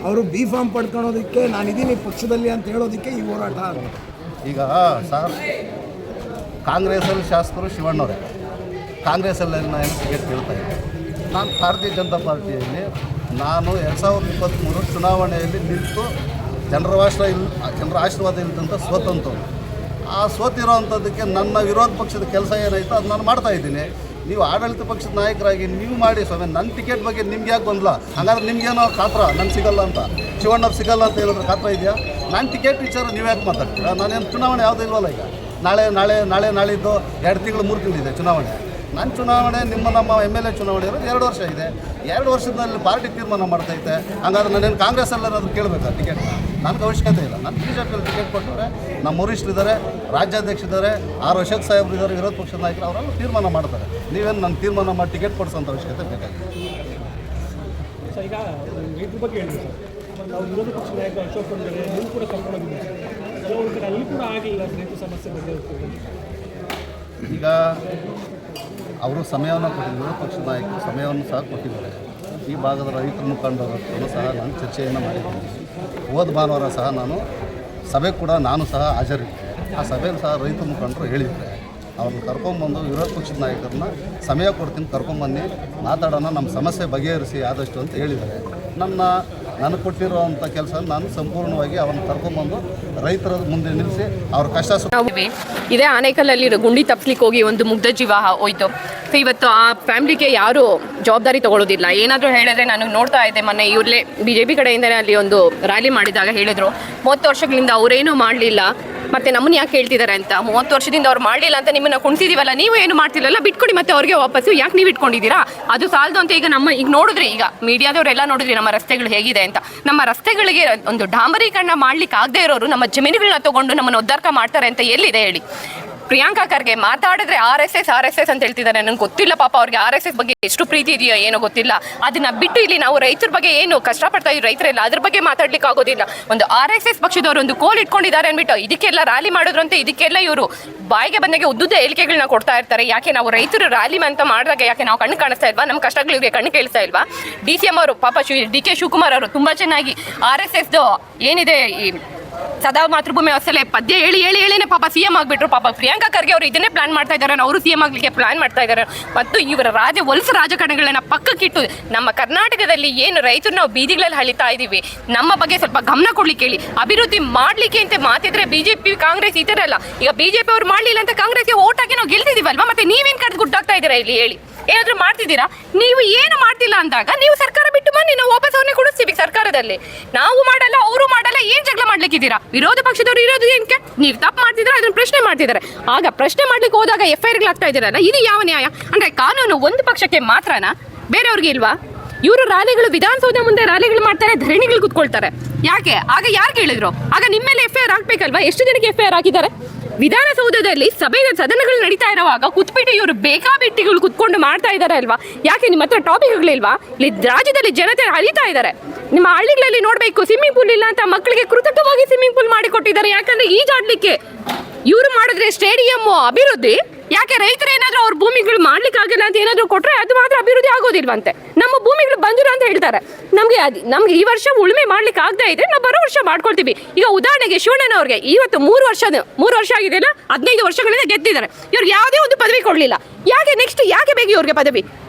ಅವರು ಬಿ ಫಾರ್ಮ್ ಪಡ್ಕೊಳೋದಕ್ಕೆ ನಾನಿದ್ದೀನಿ ಪಕ್ಷದಲ್ಲಿ ಅಂತ ಹೇಳೋದಕ್ಕೆ ಈ ಹೋರಾಟ. ಈಗ ಸರ್, ಕಾಂಗ್ರೆಸ್ಸಲ್ಲಿ ಶಾಸಕರು ಶಿವಣ್ಣವರೇ, ಕಾಂಗ್ರೆಸ್ಸಲ್ಲಿ ನಾನು ಟಿಕೆಟ್ ಕೇಳ್ತಾ ಇದ್ದೆ. ನಾನು ಭಾರತೀಯ ಜನತಾ ಪಾರ್ಟಿಯಲ್ಲಿ ನಾನು 2023 ಚುನಾವಣೆಯಲ್ಲಿ ನಿಂತು ಜನರ ಆಶೀರ್ವಾದ ಇಲ್ಲದಂಥ ಸೋತಂಥವ್ರು. ಆ ಸೋತಿರೋವಂಥದ್ದಕ್ಕೆ ನನ್ನ ವಿರೋಧ ಪಕ್ಷದ ಕೆಲಸ ಏನಾಯಿತು ಅದು ನಾನು ಮಾಡ್ತಾಯಿದ್ದೀನಿ. ನೀವು ಆಡಳಿತ ಪಕ್ಷದ ನಾಯಕರಾಗಿ ನೀವು ಮಾಡಿ ಸ್ವಾಮಿ. ನನ್ನ ಟಿಕೆಟ್ ಬಗ್ಗೆ ನಿಮ್ಗೆ ಯಾಕೆ ಬಂದಿಲ್ಲ? ಹಾಗಾದ್ರೆ ನಿಮ್ಗೇನೋ ಕಾತ್ರ ನನಗೆ ಸಿಗಲ್ಲ ಅಂತ, ಶಿವಣ್ಣವ್ರು ಸಿಗಲ್ಲ ಅಂತ ಹೇಳಿದ್ರೆ ಕಾತ್ರ ಇದೆಯಾ? ನಾನು ಟಿಕೆಟ್ ವಿಚಾರ ನೀವು ಯಾಕೆ ಮಾತಾಡ್ತೀರಾ? ನಾನೇನು ಚುನಾವಣೆ ಯಾವುದೂ ಇಲ್ವಲ್ಲ. ಈಗ ನಾಳಿದ್ದು 2 ತಿಂಗಳು 3 ತಿಂಗಳಿದೆ ಚುನಾವಣೆ. ನನ್ನ ಚುನಾವಣೆ ನಮ್ಮ MLA ಚುನಾವಣೆ ಇರೋದು 2 ವರ್ಷ ಇದೆ. 2 ವರ್ಷದಲ್ಲಿ ಪಾರ್ಟಿ ತೀರ್ಮಾನ ಮಾಡ್ತೈತೆ. ಹಂಗಾದ್ರೆ ನಾನೇನು ಕಾಂಗ್ರೆಸ್ಸಲ್ಲಿ ಏನಾದರೂ ಕೇಳಬೇಕಾ ಟಿಕೆಟ್? ನನಗೆ ಅವಶ್ಯಕತೆ ಇಲ್ಲ. ನಾನು BJPಯಲ್ಲಿ ಟಿಕೆಟ್ ಕೊಟ್ಟರೆ ನಮ್ಮ ವರಿಷ್ಠರಿದ್ದಾರೆ, ರಾಜ್ಯಾಧ್ಯಕ್ಷರಿದ್ದಾರೆ, ಅಶೋಕ್ ಸಾಹೇಬ್ರು ಇದ್ದಾರೆ, ವಿರೋಧ ಪಕ್ಷದ ನಾಯಕರು, ಅವರೆಲ್ಲ ತೀರ್ಮಾನ ಮಾಡ್ತಾರೆ. ನೀವೇನು ನನ್ನ ತೀರ್ಮಾನ ಮಾಡಿ ಟಿಕೆಟ್ ಕೊಡಿಸೋಂಥ ಅವಶ್ಯಕತೆ ಬೇಕಾಗಿದೆ. ಸರ್, ಈಗ ರೈತರ ಬಗ್ಗೆ ಹೇಳಿದ್ರು ಸರ್, ನಾವು ವಿರೋಧ ಪಕ್ಷದ ನಾಯಕ ಅಶೋಕ್ ಅಂದರೆ ನೀವು ಕೂಡ ಕರ್ಕೊಂಡೋಗಿದ್ದೀವಿ. ಕೆಲವು ಕಡೆ ಅಲ್ಲಿ ಕೂಡ ಆಗಲಿಲ್ಲ ರೈತ ಸಮಸ್ಯೆ ಬಗ್ಗೆ. ಈಗ ಅವರು ಸಮಯವನ್ನು ಕೊಟ್ಟಿದ್ದಾರೆ, ವಿರೋಧ ಪಕ್ಷದ ನಾಯಕರು ಸಮಯವನ್ನು ಸಹ ಕೊಟ್ಟಿದ್ದಾರೆ. ಈ ಭಾಗದ ರೈತರ ಮುಖಂಡರನ್ನು ಸಹ ನಾನು ಚರ್ಚೆಯನ್ನು ಮಾಡಿದ್ದೀನಿ. ಹೋದ ಭಾನುವಾರ ಸಹ ನಾನು ಸಭೆ ಕೂಡ ನಾನು ಸಹ ಹಾಜರಿದ್ದೆ. ಆ ಸಭೆಯಲ್ಲಿ ಸಹ ರೈತ ಮುಖಂಡರು ಹೇಳಿದ್ದಾರೆ, ಅವ್ರನ್ನ ಕರ್ಕೊಂಬಂದು ವಿರೋಧ ಪಕ್ಷದ ನಾಯಕರನ್ನ ಸಮಯ ಕೊಡ್ತೀನಿ, ಕರ್ಕೊಂಬನ್ನಿ, ಮಾತಾಡೋಣ, ನಮ್ಮ ಸಮಸ್ಯೆ ಬಗೆಹರಿಸಿ ಆದಷ್ಟು ಅಂತ ಹೇಳಿದ್ದಾರೆ. ನನಗೆ ಕೊಟ್ಟಿರುವಂಥ ಕೆಲಸ ನಾನು ಸಂಪೂರ್ಣವಾಗಿ ಅವ್ರನ್ನ ಕರ್ಕೊಂಬಂದು ರೈತರ ಮುಂದೆ ನಿಲ್ಲಿಸಿ ಅವ್ರ ಕಷ್ಟ ಇದೇ ಆನೇಕಲ್ಲಲ್ಲಿ ಗುಂಡಿ ತಪ್ಪಿಸ್ಲಿಕ್ಕೆ ಹೋಗಿ ಒಂದು ಮುಗ್ಧ ಜೀವ ಹೋಯ್ತು. ಇವತ್ತು ಆ ಫ್ಯಾಮಿಲಿಗೆ ಯಾರು ಜವಾಬ್ದಾರಿ ತಗೊಳ್ಳೋದಿಲ್ಲ. ಏನಾದರೂ ಹೇಳಿದ್ರೆ ನಾನು ನೋಡ್ತಾ ಇದ್ದೆ, ಮೊನ್ನೆ ಇವ್ರಲ್ಲೇ BJP ಕಡೆಯಿಂದನೇ ಅಲ್ಲಿ ಒಂದು ರ್ಯಾಲಿ ಮಾಡಿದಾಗ ಹೇಳಿದ್ರು 30 ವರ್ಷಗಳಿಂದ ಅವರೇನೂ ಮಾಡಲಿಲ್ಲ, ಮತ್ತೆ ನಮ್ಮನ್ನು ಯಾಕೆ ಹೇಳ್ತಿದ್ದಾರೆ ಅಂತ. 30 ವರ್ಷದಿಂದ ಅವ್ರು ಮಾಡಲಿಲ್ಲ ಅಂತ ನಿಮ್ಮನ್ನು ಕುಣಿಸಿದೀವಲ್ಲ, ನೀವು ಏನು ಮಾಡ್ತಿರಲ್ಲ, ಬಿಟ್ಕೊಡಿ ಮತ್ತೆ ಅವ್ರಿಗೆ ವಾಪಸ್ಸು, ಯಾಕೆ ನೀವು ಇಟ್ಕೊಂಡಿದ್ದೀರಾ? ಅದು ಸಾಲದು ಅಂತ ಈಗ ಈಗ ನೋಡಿದ್ರಿ, ಈಗ ಮೀಡಿಯಾದವರೆಲ್ಲ ನೋಡಿದ್ರಿ ನಮ್ಮ ರಸ್ತೆಗಳು ಹೇಗಿದೆ ಅಂತ. ನಮ್ಮ ರಸ್ತೆಗಳಿಗೆ ಒಂದು ಡಾಂಬರೀಕರಣ ಮಾಡ್ಲಿಕ್ಕೆ ಆಗದೆ ಇರೋರು ನಮ್ಮ ಜಮೀನುಗಳನ್ನ ತಗೊಂಡು ನಮ್ಮನ್ನು ಉದ್ಧಾರ ಮಾಡ್ತಾರೆ ಅಂತ ಎಲ್ಲಿದೆ ಹೇಳಿ? ಪ್ರಿಯಾಂಕಾ ಖರ್ಗೆ ಮಾತಾಡಿದ್ರೆ RSS ಅಂತ ಹೇಳ್ತಿದ್ದಾರೆ. ನನಗೆ ಗೊತ್ತಿಲ್ಲ ಪಾಪ ಅವ್ರಿಗೆ RSS ಬಗ್ಗೆ ಎಷ್ಟು ಪ್ರೀತಿ ಇದೆಯೋ ಏನೋ ಗೊತ್ತಿಲ್ಲ. ಅದನ್ನ ಬಿಟ್ಟು ಇಲ್ಲಿ ನಾವು ರೈತರ ಬಗ್ಗೆ ಏನು ಕಷ್ಟಪಡ್ತಾ ಇದ್ದೀವಿ ರೈತರೆಲ್ಲ, ಅದ್ರ ಬಗ್ಗೆ ಮಾತಾಡ್ಲಿಕ್ಕೆ ಆಗೋದಿಲ್ಲ. ಒಂದು RSS ಪಕ್ಷದವರು ಒಂದು ಕೋಲ್ ಇಟ್ಕೊಂಡಿದ್ದಾರೆ ಅಂದ್ಬಿಟ್ಟು ಇದಕ್ಕೆಲ್ಲ ರ್ಯಾಲಿ ಮಾಡಿದ್ರು ಅಂತ ಇದಕ್ಕೆಲ್ಲ ಇವರು ಬಾಯಿಗೆ ಬಂದಾಗೆ ಉದ್ದುದ್ದ ಹೇಳಿಕೆಗಳನ್ನ ಕೊಡ್ತಾ ಇರ್ತಾರೆ. ಯಾಕೆ ನಾವು ರೈತರು ರ್ಯಾಲಿ ಅಂತ ಮಾಡಿದಾಗ ಯಾಕೆ ನಾವು ಕಣ್ಣು ಕಾಣಿಸ್ತಾ ಇಲ್ವಾ? ನಮ್ಮ ಕಷ್ಟಗಳಿಗೆ ಕಣ್ಣು ಕೇಳಿಸ್ತಾ ಇಲ್ವಾ? DCM ಅವರು ಪಾಪ DK ಶಿವಕುಮಾರ್ ಅವರು ತುಂಬ ಚೆನ್ನಾಗಿ RSSದು ಏನಿದೆ ಈ ಸದಾ ಮಾತೃಭೂಮಿ ವ್ಯವಸ್ಥೆ ಪದ್ಯ ಹೇಳಿನೇ ಪಾಪ CM ಆಗಿಬಿಟ್ರು. ಪಾಪ ಪ್ರಿಯಾಂಕಾ ಖರ್ಗೆ ಅವರು ಇದನ್ನೇ ಪ್ಲಾನ್ ಮಾಡ್ತಾ ಇದ್ದಾರೆ, ಅವರು CM ಆಗಲಿಕ್ಕೆ ಪ್ಲಾನ್ ಮಾಡ್ತಾ ಇದ್ದಾರೆ. ಮತ್ತು ಇವರ ಹೊಲಸು ರಾಜಕಾರಣಗಳನ್ನ ಪಕ್ಕಕ್ಕಿಟ್ಟು ನಮ್ಮ ಕರ್ನಾಟಕದಲ್ಲಿ ಏನು ರೈತರು ನಾವು ಬೀದಿಗಳಲ್ಲಿ ಹಳಿತಾ ಇದ್ದೀವಿ, ನಮ್ಮ ಬಗ್ಗೆ ಸ್ವಲ್ಪ ಗಮನ ಕೊಡ್ಲಿಕ್ಕೆ ಹೇಳಿ. ಅಭಿವೃದ್ಧಿ ಮಾಡ್ಲಿಕ್ಕೆ ಅಂತ ಮಾತಿದ್ರೆ BJP ಕಾಂಗ್ರೆಸ್ ಈ ಥರ ಅಲ್ಲ. ಈಗ BJP ಅವ್ರು ಮಾಡಲಿಲ್ಲ ಅಂತ ಕಾಂಗ್ರೆಸ್ಗೆ ಓಟ್ ಹಾಕಿ ನಾವು ಗೆಲ್ತಿದ್ದೀವಲ್ವಾ? ಮತ್ತೆ ನೀವೇನು ಕರೆದು ಗುಡ್ಡಾಗ್ತಾ ಇದ್ದೀರಾ ಇಲ್ಲಿ ಹೇಳಿ? ಏನಾದರೂ ಮಾಡ್ತಿದ್ದೀರಾ? ನೀವು ಏನು ಮಾಡ್ತಿಲ್ಲ ಅಂದಾಗ ನೀವು ಸರ್ಕಾರ ಬಿಟ್ಟು ಬನ್ನಿ, ನಾವು ವಾಪಸ್ ಅವ್ರನ್ನೇ ಕೊಡಿಸ್ತೀವಿ ಸರ್ಕಾರದಲ್ಲಿ. ನಾವು ಮಾಡಲ್ಲ, ಅವರು ಮಾಡಲ್ಲ, ಏನು ಜಗಳ ಮಾಡ್ಲಿಕ್ಕಿದ್ದೀರಾ? ವಿರೋಧ ಪಕ್ಷದವರು ಇರೋದು ಏನಕ್ಕೆ? ನೀವು ತಪ್ಪು ಮಾಡ್ತಿದ್ರೆ ಅದನ್ನು ಪ್ರಶ್ನೆ ಮಾಡ್ತಿದ್ದಾರೆ. ಆಗ ಪ್ರಶ್ನೆ ಮಾಡ್ಲಿಕ್ಕೆ ಹೋದಾಗ FIR-ಗಳಾಗ್ತಾ ಇದ್ದೀರಲ್ಲ, ಇದು ಯಾವ ನ್ಯಾಯ? ಅಂದರೆ ಕಾನೂನು ಒಂದು ಪಕ್ಷಕ್ಕೆ ಮಾತ್ರನಾ, ಬೇರೆಯವ್ರಿಗೆ ಇಲ್ವಾ? ಇವರು ರ್ಯಾಲಿಗಳು ವಿಧಾನಸೌಧ ಮುಂದೆ ರ್ಯಾಲಿಗಳು ಮಾಡ್ತಾರೆ, ಧರಣಿಗಳು ಕೂತ್ಕೊಳ್ತಾರೆ. ಯಾಕೆ? ಆಗ ಯಾರು ಕೇಳಿದ್ರು? ಆಗ ನಿಮ್ಮ ಮೇಲೆ FIR ಹಾಕ್ಬೇಕಲ್ವಾ? ಎಷ್ಟು ಜನಕ್ಕೆ FIR ಹಾಕಿದ್ದಾರೆ? ವಿಧಾನಸೌಧದಲ್ಲಿ ಸದನಗಳು ನಡೀತಾ ಇರುವಾಗ ಕೂತ್ಬಿಟ್ಟು ಇವರು ಬೇಕಾಬಿಟ್ಟಿಗಳು ಕುತ್ಕೊಂಡು ಮಾಡ್ತಾ ಇದ್ದಾರೆ ಅಲ್ವಾ? ಯಾಕೆ ನಿಮ್ಮ ಹತ್ರ ಟಾಪಿಕ್ಗಳಿಲ್ವಾ? ಇಲ್ಲಿ ರಾಜ್ಯದಲ್ಲಿ ಜನತೆ ಅಲಿತಾ ಇದ್ದಾರೆ. ನಿಮ್ಮ ಹಳ್ಳಿಗಳಲ್ಲಿ ನೋಡಬೇಕು, ಸ್ವಿಮ್ಮಿಂಗ್ ಪೂಲ್ ಇಲ್ಲ ಅಂತ ಮಕ್ಕಳಿಗೆ ಕೃತಕವಾಗಿ ಸ್ವಿಮ್ಮಿಂಗ್ ಪೂಲ್ ಮಾಡಿ ಕೊಟ್ಟಿದ್ದಾರೆ. ಯಾಕಂದ್ರೆ ಈಜಾಡ್ಲಿಕ್ಕೆ ಇವರು ಮಾಡಿದ್ರೆ ಸ್ಟೇಡಿಯಂ ಅಭಿವೃದ್ಧಿ, ಯಾಕೆ ರೈತರು ಏನಾದರೂ ಅವ್ರ ಭೂಮಿಗಳು ಮಾಡ್ಲಿಕ್ಕೆ ಆಗಿಲ್ಲ ಅಂತ ಏನಾದರೂ ಕೊಟ್ಟರೆ ಅದು ಮಾತ್ರ ಅಭಿವೃದ್ಧಿ ಆಗೋದಿಲ್ವಂತೆ. ನಮ್ಮ ಭೂಮಿಗಳು ಬಂದಿರೋ ಅಂತ ಹೇಳ್ತಾರೆ. ನಮ್ಗೆ ಈ ವರ್ಷ ಉಳುಮೆ ಮಾಡ್ಲಿಕ್ಕೆ ಆಗದೆ ಇದ್ರೆ ನಾವು ಬರೋ ವರ್ಷ ಮಾಡ್ಕೊಳ್ತೀವಿ. ಈಗ ಉದಾಹರಣೆಗೆ ಶಿವಣ್ಣನವ್ರಿಗೆ ಇವತ್ತು 3 ವರ್ಷ ಆಗಿದೆಯಲ್ಲ, 15 ವರ್ಷಗಳಿಂದ ಗೆದ್ದಿದ್ದಾರೆ. ಇವ್ರಿಗೆ ಯಾವುದೇ ಒಂದು ಪದವಿ ಕೊಡಲಿಲ್ಲ. ಯಾಕೆ ನೆಕ್ಸ್ಟ್ ಯಾಕೆ ಬೇಕು ಇವ್ರಿಗೆ ಪದವಿ?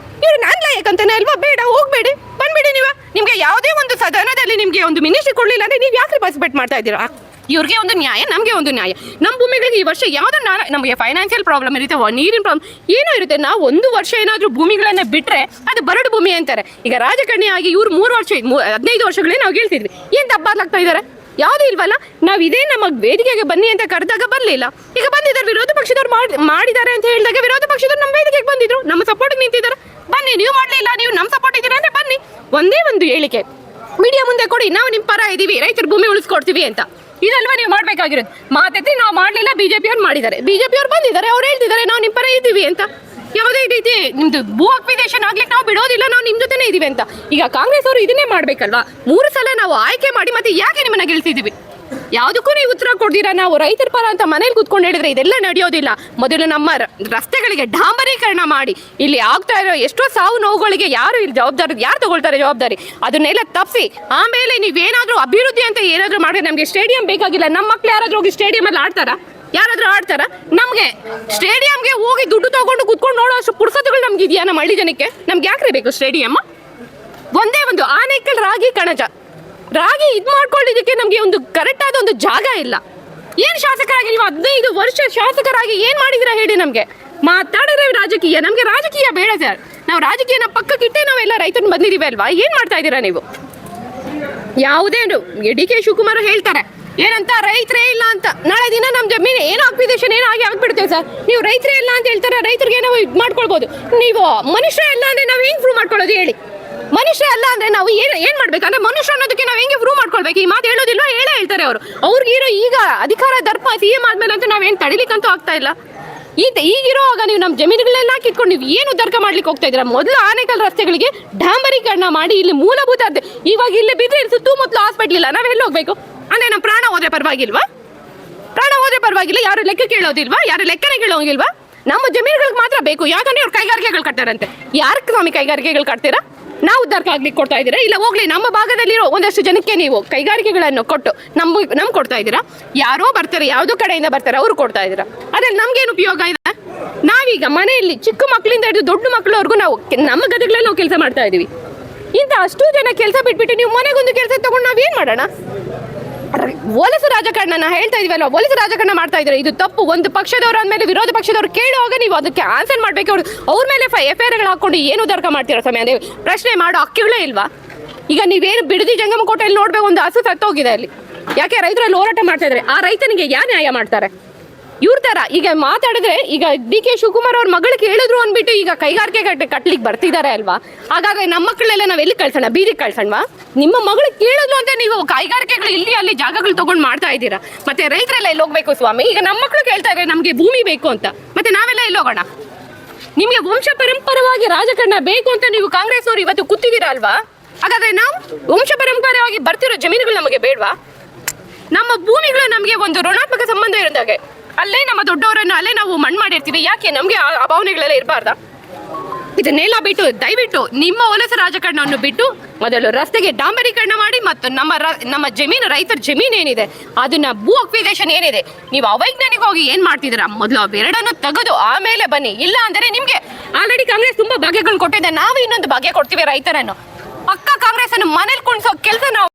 ಇವ್ರು ನಾನು ಲಾಯಕಂತಾನೆ ಅಲ್ವಾ? ಬೇಡ, ಹೋಗ್ಬೇಡಿ, ಬಂದ್ಬಿಡಿ ನೀವು. ನಿಮಗೆ ಯಾವುದೇ ಒಂದು ಸದನದಲ್ಲಿ ನಿಮಗೆ ಒಂದು ಮಿನಿಸ್ಟ್ರಿ ಕೊಡಲಿಲ್ಲ ಅಂದರೆ ನೀವು ಯಾಕೆ ಪಾರ್ಟಿಸಿಪೇಟ್ ಮಾಡ್ತಾ ಇದ್ದೀರಾ? ಇವ್ರಿಗೆ ಒಂದು ನ್ಯಾಯ, ನಮಗೆ ಒಂದು ನ್ಯಾಯ. ನಮ್ಮ ಭೂಮಿಗಳಿಗೆ ಈ ವರ್ಷ ಯಾವುದೋ ನಮಗೆ ಫೈನಾನ್ಷಿಯಲ್ ಪ್ರಾಬ್ಲಮ್ ಇರುತ್ತೆ, ನೀರಿನ ಪ್ರಾಬ್ಲಮ್ ಏನೋ ಇರುತ್ತೆ. ನಾವು 1 ವರ್ಷ ಏನಾದರೂ ಭೂಮಿಗಳನ್ನು ಬಿಟ್ಟರೆ ಅದು ಬರಡು ಭೂಮಿ ಅಂತಾರೆ. ಈಗ ರಾಜಕಾರಣಿ ಆಗಿ ಇವ್ರು 15 ವರ್ಷಗಳೇ ನಾವು ಹೇಳ್ತಿದ್ವಿ. ಏನು ತಪ್ಪಾಗ್ತಾ ಇದ್ದಾರೆ? ಯಾವುದೂ ಇಲ್ವಲ್ಲ. ನಾವು ಇದೇ ನಮ್ಮ ವೇದಿಕೆಗೆ ಬನ್ನಿ ಅಂತ ಕರೆದಾಗ ಬರಲಿಲ್ಲ. ಈಗ ಬಂದಿದ್ದಾರೆ, ವಿರೋಧ ಪಕ್ಷದವ್ರು ಮಾಡಿದ್ದಾರೆ ಅಂತ ಹೇಳಿದಾಗ ವಿರೋಧ ಪಕ್ಷದವ್ರು ನಮ್ಮ ವೇದಿಕೆಗೆ ಬಂದಿದ್ರು, ನಮ್ಮ ಸಪೋರ್ಟಿಗೆ ನಿಂತಿದ್ದಾರೆ. ಬನ್ನಿ, ನೀವು ಮಾಡಲಿಲ್ಲ, ನೀವು ನಮ್ಮ ಸಪೋರ್ಟ್ ಇದ್ದೀರಾ ಅಂದರೆ ಬನ್ನಿ. ಒಂದೇ ಒಂದು ಹೇಳಿಕೆ ಮೀಡಿಯಾ ಮುಂದೆ ಕೊಡಿ, ನಾವು ನಿಮ್ಮ ಪರ ಇದ್ದೀವಿ, ರೈತರ ಭೂಮಿ ಉಳಿಸ್ಕೊಡ್ತೀವಿ ಅಂತ. ಇದಲ್ವಾ ನೀವು ಮಾಡಬೇಕಾಗಿರೋದು? ಮಾತೆತ್ತಿ ನಾವು ಮಾಡಲಿಲ್ಲ, BJP ಅವ್ರು ಮಾಡಿದ್ದಾರೆ, BJP ಅವ್ರು ಬಂದಿದ್ದಾರೆ, ಅವ್ರು ಹೇಳ್ತಿದ್ದಾರೆ ನಾವು ನಿಮ್ಮ ಪರ ಇದ್ದೀವಿ ಅಂತ. ಯಾವುದೇ ರೀತಿ ನಿಮ್ದು ಭೂ ಅಕ್ವಿದೇಷನ್ ಆಗ್ಲಿಕ್ಕೆ ನಾವು ಬಿಡೋದಿಲ್ಲ, ನಾವು ನಿಮ್ಮ ಜೊತೆನೇ ಇದೀವಿ ಅಂತ. ಈಗ ಕಾಂಗ್ರೆಸ್ ಅವರು ಇದನ್ನೇ ಮಾಡ್ಬೇಕಲ್ವಾ? 3 ಸಲ ನಾವು ಆಯ್ಕೆ ಮಾಡಿ ಮತ್ತೆ ಯಾಕೆ ನಿಮ್ಮನ್ನ ಗೆಲ್ತಿದ್ದೀವಿ? ಯಾವುದಕ್ಕೂ ನೀವು ಉತ್ತರ ಕೊಡ್ತೀರಾ. ನಾವು ರೈತರ ಪರ ಅಂತ ಮನೇಲಿ ಕೂತ್ಕೊಂಡು ಹೇಳಿದ್ರೆ ಇದೆಲ್ಲ ನಡೆಯೋದಿಲ್ಲ. ಮೊದಲು ನಮ್ಮ ರಸ್ತೆಗಳಿಗೆ ಡಾಂಬರೀಕರಣ ಮಾಡಿ, ಇಲ್ಲಿ ಆಗ್ತಾ ಇರೋ ಎಷ್ಟೋ ಸಾವು ನೋವುಗಳಿಗೆ ಯಾರು ಇಲ್ಲಿ ಜವಾಬ್ದಾರಿ, ಯಾರು ತಗೊಳ್ತಾರೆ ಜವಾಬ್ದಾರಿ, ಅದನ್ನೆಲ್ಲ ತಪ್ಪಿಸಿ ಆಮೇಲೆ ನೀವೇನಾದ್ರೂ ಅಭಿವೃದ್ಧಿ ಅಂತ ಏನಾದ್ರೂ ಮಾಡಿದ್ರೆ ನಮಗೆ ಸ್ಟೇಡಿಯಂ ಬೇಕಾಗಿಲ್ಲ. ನಮ್ಮ ಮಕ್ಳು ಯಾರಾದ್ರೂ ಹೋಗಿ ಸ್ಟೇಡಿಯಂ ಅಲ್ಲಿ ಯಾರಾದ್ರೂ ಆಡ್ತಾರ? ನಮಗೆ ಸ್ಟೇಡಿಯಂಗೆ ಹೋಗಿ ದುಡ್ಡು ತಗೊಂಡು ಕುತ್ಕೊಂಡು ನೋಡೋ ಅಷ್ಟು ಪುರ್ಸತ್ತುಗಳು ನಮ್ಗೆ ಇದೆಯಾ? ನಮ್ಮ ಹಳ್ಳಿ ಜನಕ್ಕೆ ನಮ್ಗೆ ಯಾಕ್ರೆ ಬೇಕು ಸ್ಟೇಡಿಯಂ? ಒಂದೇ ಒಂದು ಆನೇಕಲ್ ರಾಗಿ ಕಣಜ ರಾಗಿ ಇದು ಮಾಡ್ಕೊಳ್ಳಿದ್ದಕ್ಕೆ ನಮಗೆ ಒಂದು ಕರೆಕ್ಟ್ ಆದ ಒಂದು ಜಾಗ ಇಲ್ಲ. ಏನು ಶಾಸಕರಾಗಿ ನೀವು 15 ವರ್ಷ ಶಾಸಕರಾಗಿ ಏನು ಮಾಡಿದಿರಾ ಹೇಳಿ? ನಮಗೆ ಮಾತಾಡಿದ್ರೆ ರಾಜಕೀಯ, ನಮಗೆ ರಾಜಕೀಯ ಬೇಡ ಸರ್. ನಾವು ರಾಜಕೀಯನ ಪಕ್ಕಕ್ಕಿಟ್ಟೆ ನಾವೆಲ್ಲ ರೈತರನ್ನ ಬಂದಿದ್ದೀವಿ ಅಲ್ವಾ? ಏನು ಮಾಡ್ತಾ ಇದ್ದೀರಾ ನೀವು? ಯಾವುದೇನು ಡಿ ಕೆ ಶಿವಕುಮಾರ್ ಹೇಳ್ತಾರೆ ಏನಂತ, ರೈತರೇ ಇಲ್ಲ ಅಂತ. ನಾಳೆ ದಿನ ನಮ್ಮ ಜಮೀನು ಏನೋ ಅಕ್ವಿದೇಶನ್ ಏನೋ ಆಗ್ಬಿಡುತ್ತೆ ಸರ್. ನೀವು ರೈತರೇ ಇಲ್ಲ ಅಂತ ಹೇಳ್ತಾರೆ, ರೈತರಿಗೆ ನಾವು ಇದು ಮಾಡ್ಕೊಳ್ಬೋದು. ನೀವು ಮನುಷ್ಯ ಇಲ್ಲ ಅಂದರೆ ನಾವು ಹೆಂಗೆ ಪ್ರೂವ್ ಮಾಡ್ಕೊಳ್ಳೋದು ಹೇಳಿ? ಮನುಷ್ಯ ಅಲ್ಲ ಅಂದರೆ ನಾವು ಏನು ಮಾಡ್ಬೇಕಂದ್ರೆ ಮನುಷ್ಯ ಅನ್ನೋದಕ್ಕೆ ನಾವು ಹೆಂಗೆ ಪ್ರೂವ್ ಮಾಡ್ಕೊಳ್ಬೇಕು? ಈ ಮಾತು ಹೇಳೋದಿಲ್ವ? ಹೇಳ್ತಾರೆ ಅವರು. ಅವ್ರಿಗಿರೋ ಈಗ ಅಧಿಕಾರ ದರ್ಪ CM ಆದ್ಮೇಲೆ ಅಂತ ನಾವೇನು ತಡಿಲಿಕ್ಕಂತೂ ಆಗ್ತಾ ಇಲ್ಲ. ಈಗಿರೋವಾಗ ನೀವು ನಮ್ಮ ಜಮೀನುಗಳನ್ನೆಲ್ಲ ಕಿತ್ಕೊಂಡು ನೀವು ಏನು ಉದ್ಧಾರ ಮಾಡ್ಲಿಕ್ಕೆ ಹೋಗ್ತಾ ಇದ್ದೀರಾ? ಮೊದಲು ಆನೇಕಲ್ ರಸ್ತೆಗಳಿಗೆ ಡಾಂಬರೀಕರಣ ಮಾಡಿ ಇಲ್ಲಿ ಮೂಲಭೂತ ಇವಾಗ ಇಲ್ಲಿ ಬಿದ್ರೆ ಸುತ್ತಮುತ್ತಲು ಹಾಸ್ಪಿಟ್ಲ್ ಇಲ್ಲ, ನಾವೆಲ್ಲ ಹೋಗ್ಬೇಕು ಅಂದ್ರೆ ನಮ್ಮ ಪ್ರಾಣ ಹೋದ್ರೆ ಪರವಾಗಿಲ್ವಾ? ಪ್ರಾಣ ಹೋದ್ರೆ ಪರವಾಗಿಲ್ಲ, ಯಾರು ಲೆಕ್ಕ ಕೇಳೋದಿಲ್ವಾ? ಯಾರು ಲೆಕ್ಕನೇ ಕೇಳೋಂಗಿಲ್ವಾ? ನಮ್ಮ ಜಮೀನುಗಳಿಗೆ ಮಾತ್ರ ಬೇಕು. ಯಾಕಂದ್ರೆ ಅವ್ರು ಕೈಗಾರಿಕೆಗಳು ಕಟ್ಟಾರಂತೆ. ಯಾರಕ್ಕೆ ಸ್ವಾಮಿ ಕೈಗಾರಿಕೆಗಳು ಕಟ್ತೀರಾ? ನಾವು ಉದ್ಧಾರಕ್ಕೆ ಆಗ್ಲಿಕ್ಕೆ ಕೊಡ್ತಾ ಇದ್ದೀರಾ? ಇಲ್ಲ ಹೋಗ್ಲಿ, ನಮ್ಮ ಭಾಗದಲ್ಲಿರೋ ಒಂದಷ್ಟು ಜನಕ್ಕೆ ನೀವು ಕೈಗಾರಿಕೆಗಳನ್ನು ಕೊಟ್ಟು ನಮ್ಗೆ ಕೊಡ್ತಾ ಇದ್ದೀರಾ. ಯಾರೋ ಬರ್ತಾರೆ, ಯಾವುದೋ ಕಡೆಯಿಂದ ಬರ್ತಾರೆ, ಅವ್ರು ಕೊಡ್ತಾ ಇದ್ದೀರಾ. ಅದ್ರಲ್ಲಿ ನಮ್ಗೇನು ಉಪಯೋಗ ಇದೆ? ನಾವೀಗ ಮನೆಯಲ್ಲಿ ಚಿಕ್ಕ ಮಕ್ಕಳಿಂದ ಹಿಡಿದು ದೊಡ್ಡ ಮಕ್ಕಳವರೆಗೂ ನಾವು ನಮ್ಮ ಗದಗಳಲ್ಲಿ ನಾವು ಕೆಲಸ ಮಾಡ್ತಾ ಇದ್ದೀವಿ. ಇಂಥ ಅಷ್ಟು ಜನ ಕೆಲಸ ಬಿಟ್ಬಿಟ್ಟು ನೀವು ಮನೆಗೊಂದು ಕೆಲಸ ತಗೊಂಡು ನಾವೇನು ಮಾಡೋಣ? ವಲಸು ರಾಜಕಾರಣ ಹೇಳ್ತಾ ಇದೀವಲ್ಲ, ವಲಸು ರಾಜಕಾರಣ ಮಾಡ್ತಾ ಇದ್ದಾರೆ. ಇದು ತಪ್ಪು. ಒಂದು ಪಕ್ಷದವರು ಅಂದಮೇಲೆ ವಿರೋಧ ಪಕ್ಷದವರು ಕೇಳುವಾಗ ನೀವು ಅದಕ್ಕೆ ಆನ್ಸರ್ ಮಾಡಬೇಕು. ಅವ್ರ ಮೇಲೆ FIR ಹಾಕೊಂಡು ಏನು ಉದ್ಧಾರ ಮಾಡ್ತೀರಾ ಸಮಯ? ಅಂದರೆ ಪ್ರಶ್ನೆ ಮಾಡೋ ಹಕ್ಕಿಗಳೇ ಇಲ್ವಾ? ಈಗ ನೀವೇನು ಬಿಡದಿ ಜಂಗಮಕೋಟೆಯಲ್ಲಿ ನೋಡ್ಬೇಕು, ಒಂದು ಹಸು ಸತ್ತೋಗಿದೆ ಅಲ್ಲಿ. ಯಾಕೆ? ರೈತರಲ್ಲಿ ಹೋರಾಟ ಮಾಡ್ತಾ ಇದ್ದಾರೆ. ಆ ರೈತನಿಗೆ ಯಾರು ನ್ಯಾಯ ಮಾಡ್ತಾರೆ? ಇವ್ರ ಥರ ಈಗ ಮಾತಾಡಿದ್ರೆ, ಈಗ ಡಿ ಕೆ ಶಿವಕುಮಾರ್ ಅವ್ರ ಮಗಳಿಗೆ ಹೇಳಿದ್ರು ಅಂದ್ಬಿಟ್ಟು ಈಗ ಕೈಗಾರಿಕೆ ಕಟ್ಲಿಕ್ಕೆ ಬರ್ತಿದ್ದಾರೆ ಅಲ್ವಾ? ಹಾಗಾಗಿ ನಮ್ಮ ಮಕ್ಕಳೆಲ್ಲ ನಾವು ಎಲ್ಲಿ ಕಳ್ಸೋಣ? ಬೀದಿಗೆ ಕಳ್ಸೋಣವಾ? ನಿಮ್ಮ ಮಗಳು ಕೇಳಿದ್ಲು ಅಂತ ನೀವು ಕೈಗಾರಿಕೆಗಳು ಇಲ್ಲಿ ಅಲ್ಲಿ ಜಾಗಗಳು ತಗೊಂಡು ಮಾಡ್ತಾ ಇದ್ದೀರಾ. ಮತ್ತೆ ರೈತರೆಲ್ಲ ಎಲ್ಲಿ ಹೋಗ್ಬೇಕು ಸ್ವಾಮಿ? ಈಗ ನಮ್ಮ ಮಕ್ಕಳು ಕೇಳ್ತಾ ಇದ್ದಾರೆ ನಮಗೆ ಭೂಮಿ ಬೇಕು ಅಂತ, ಮತ್ತೆ ನಾವೆಲ್ಲ ಎಲ್ಲಿ ಹೋಗೋಣ? ನಿಮಗೆ ವಂಶ ಪರಂಪರವಾಗಿ ರಾಜಕಾರಣ ಬೇಕು ಅಂತ ನೀವು ಕಾಂಗ್ರೆಸ್ ಅವರು ಇವತ್ತು ಕೂತಿದ್ದೀರಾ ಅಲ್ವಾ? ಹಾಗಾದ್ರೆ ನಾವು ವಂಶ ಪರಂಪರವಾಗಿ ಬರ್ತಿರೋ ಜಮೀನುಗಳು ನಮಗೆ ಬೇಡವಾ? ನಮ್ಮ ಭೂಮಿಗಳು ನಮಗೆ ಒಂದು ಋಣಾತ್ಮಕ ಸಂಬಂಧ ಇರೋದಾಗೆ ಅಲ್ಲೇ ನಮ್ಮ ದೊಡ್ಡವರನ್ನು ಅಲ್ಲೇ ನಾವು ಮಣ್ಣು ಮಾಡಿರ್ತೀವಿ. ಯಾಕೆ ನಮಗೆ ಆ ಭಾವನೆಗಳೆಲ್ಲ ಇರಬಾರ್ದಾ? ಇದನ್ನೆಲ್ಲ ಬಿಟ್ಟು ದಯವಿಟ್ಟು ನಿಮ್ಮ ವಲಸು ರಾಜಕಾರಣವನ್ನು ಬಿಟ್ಟು ಮೊದಲು ರಸ್ತೆಗೆ ಡಾಂಬರೀಕರಣ ಮಾಡಿ, ಮತ್ತು ನಮ್ಮ ಜಮೀನು, ರೈತರ ಜಮೀನು ಏನಿದೆ ಅದನ್ನ ಭೂ ಅಕ್ವಿದೇಶನ್ ಏನಿದೆ ನೀವು ಅವೈಜ್ಞಾನಿಕವಾಗಿ ಏನು ಮಾಡ್ತಿದ್ದೀರಾ? ಮೊದಲು ಅವೆರಡನ್ನು ತೆಗೆದು ಆಮೇಲೆ ಬನ್ನಿ. ಇಲ್ಲ ಅಂದರೆ ನಿಮಗೆ ಆಲ್ರೆಡಿ ಕಾಂಗ್ರೆಸ್ ತುಂಬಾ ಭಾಗ್ಯಗಳು ಕೊಟ್ಟಿದೆ, ನಾವು ಇನ್ನೊಂದು ಭಾಗ್ಯ ಕೊಡ್ತೀವಿ ರೈತರನ್ನು. ಪಕ್ಕ ಕಾಂಗ್ರೆಸ್ ಅನ್ನು ಮನೇಲಿ ಕುಣಿಸೋ ಕೆಲಸ ನಾವು